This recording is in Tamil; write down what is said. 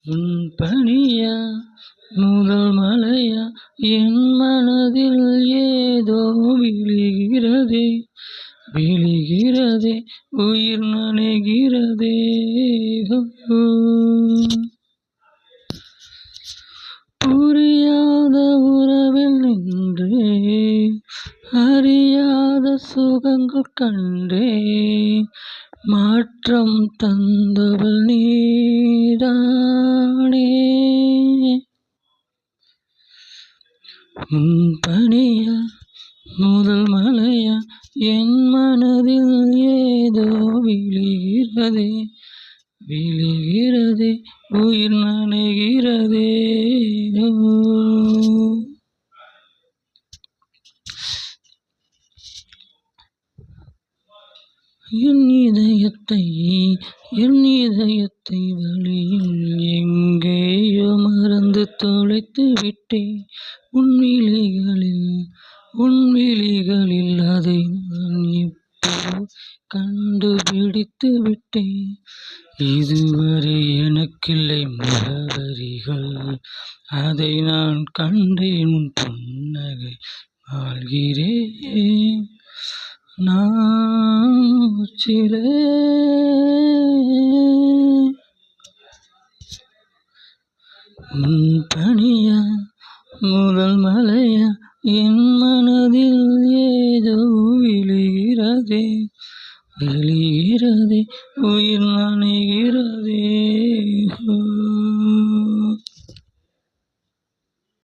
உன் பனியா முதல் மழையா என் மனதில் ஏதோ விழுகிறதே விழுகிறதே உயிர் நனைகிறதே. புரியாத உறவில் நின்றே அறியாத சுகங்கள் கண்டே மாற்றம் தந்தவள் நீதானே. உன் பனியா முதல் மழையா என் மனதில் ஏதோ விழுகிறதே விழுகிறதே உயிர் நனைகிறதே. என் இதயத்தை வழியில் எங்கேயோ மறந்து தொலைத்து விட்டேன். உன் விழிகளில் அதை நான் இப்போ கண்டுபிடித்து விட்டேன். இதுவரை எனக்கில்லை முகவரிகள், அதை நான் கண்டேன் உன் புன்னகை வாழ்கிறேன் நான் மூச்சிலே. உன் பனியா முதல் மழையா என் மனதில் ஏதோ விழுகிறதே விழுகிறதே உயிர்